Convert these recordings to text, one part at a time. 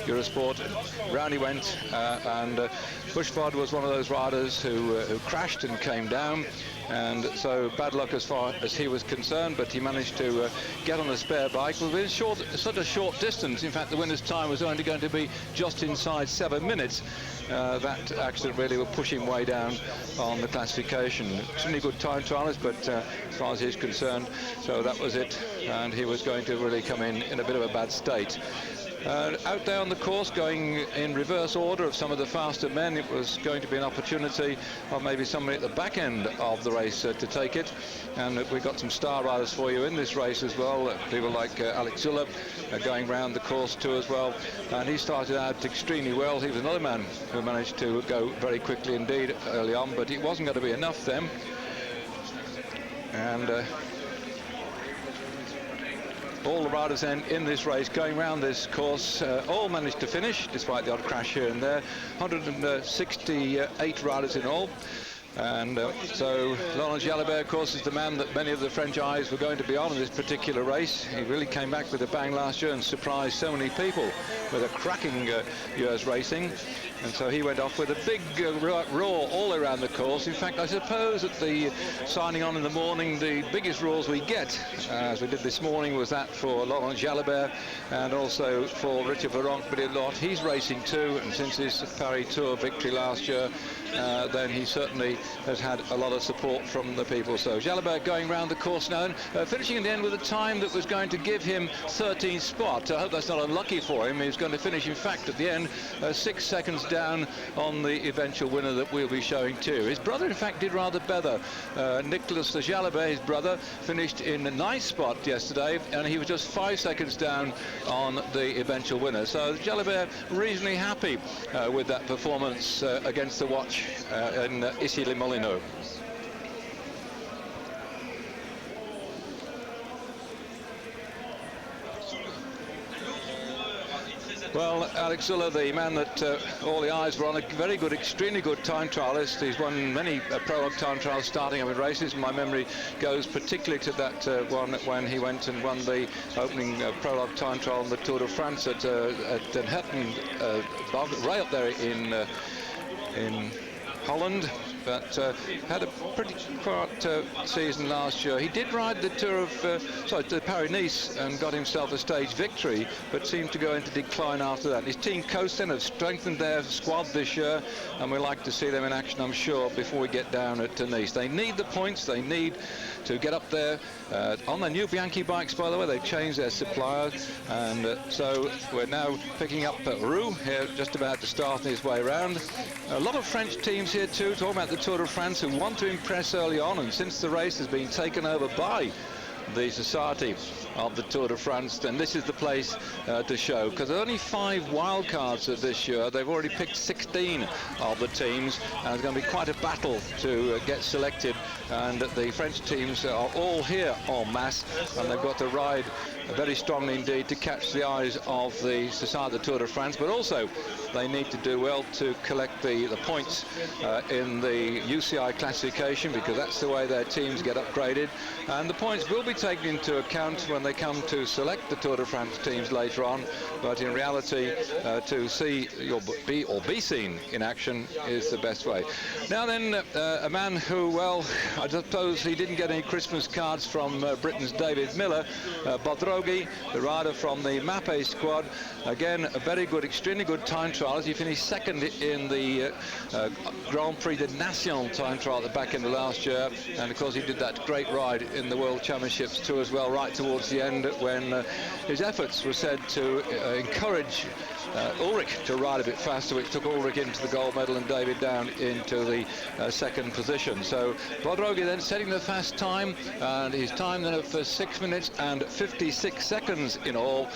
Eurosport. Round he went, and Bushford was one of those riders who crashed and came down, and so bad luck as far as he was concerned, but he managed to get on a spare bike within such a short distance. In fact, the winner's time was only going to be just inside 7 minutes. That accident really will push him way down on the classification. Extremely good time trialist, but as far as he's concerned, so that was it, and he was going to really come in a bit of a bad state. Out there on the course, going in reverse order of some of the faster men, it was going to be an opportunity of maybe somebody at the back end of the race to take it. And we've got some star riders for you in this race as well. People like Alex Zuller going round the course too as well. And he started out extremely well. He was another man who managed to go very quickly indeed early on, but it wasn't going to be enough then. And all the riders then in this race going round this course all managed to finish, despite the odd crash here and there. 168 riders in all. And so Laurent Jalabert, of course, is the man that many of the French eyes were going to be on in this particular race. He really came back with a bang last year and surprised so many people with a cracking year's racing. And so he went off with a big roar all around the course. In fact, I suppose at the signing on in the morning, the biggest roars we get, as we did this morning, was that for Laurent Jalabert and also for Richard Virenque. He's racing too, and since his Paris Tour victory last year, then he certainly has had a lot of support from the people. So Jalabert going round the course now, and finishing in the end with a time that was going to give him 13th spot. I hope that's not unlucky for him. He's going to finish, in fact, at the end 6 seconds down on the eventual winner that we'll be showing too. His brother, in fact, did rather better. Nicolas Jalabert, his brother, finished in the 9th spot yesterday, and he was just 5 seconds down on the eventual winner. So Jalabert reasonably happy with that performance against the watch in Issy-les-Moulineaux. Well, Alex Zuller, the man that all the eyes were on, a very good, extremely good time trialist. He's won many prologue time trials starting up in races. My memory goes particularly to that one when he went and won the opening prologue time trial on the Tour de France at Den Herten, right up there in Holland. But had a pretty quiet season last year. He did ride the Tour of, the Paris-Nice and got himself a stage victory, but seemed to go into decline after that. His team Costen have strengthened their squad this year, and we like to see them in action, I'm sure, before we get down to Nice. They need the points. They need to get up there on their new Bianchi bikes, by the way. They've changed their supplier, and so we're now picking up Roux here, just about to start his way around. A lot of French teams here too, talking about the Tour de France, who want to impress early on, and since the race has been taken over by the Society of the Tour de France, then this is the place to show, because there are only 5 wild cards this year. They've already picked 16 of the teams, and it's going to be quite a battle to get selected, and the French teams are all here en masse, and they've got to ride very strongly indeed to catch the eyes of the Society of the Tour de France, but also they need to do well to collect the points in the UCI classification, because that's the way their teams get upgraded, and the points will be taken into account when they come to select the Tour de France teams later on. But in reality, to see or be seen in action is the best way. Now then, a man who, well, I suppose he didn't get any Christmas cards from Britain's David Miller, Bodrogi, the rider from the Mappe squad. Again, a very good, extremely good time trial. He finished second in the Grand Prix de Nation time trial at the back end of last year, and of course he did that great ride in the World Championships too as well, right towards the end, when his efforts were said to encourage Ulrich to ride a bit faster, which took Ulrich into the gold medal and David down into the second position. So Bodrogi then setting the fast time, and his time then of 6 minutes and 56 seconds in all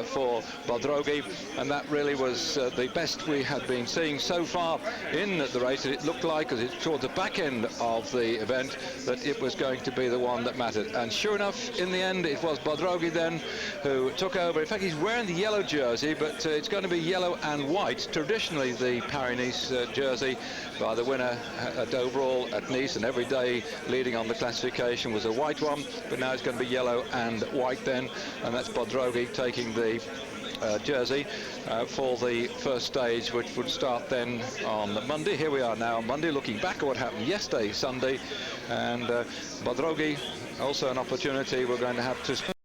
for Bodrogi, and that really was the best we had been seeing so far in the race. It looked like, as it's toward the back end of the event, that it was going to be the one that mattered, and sure enough, in the end, it was Bodrogi then who took over. In fact, he's wearing the yellow jersey, but it's going to be yellow and white, traditionally the Paris-Nice jersey by the winner overall at Nice, and every day leading on the classification was a white one, but now it's going to be yellow and white then, and that's Bodrogi taking the jersey for the first stage, which would start then on Monday. Here we are now on Monday, looking back at what happened yesterday, Sunday, and Bodrogi, also an opportunity we're going to have to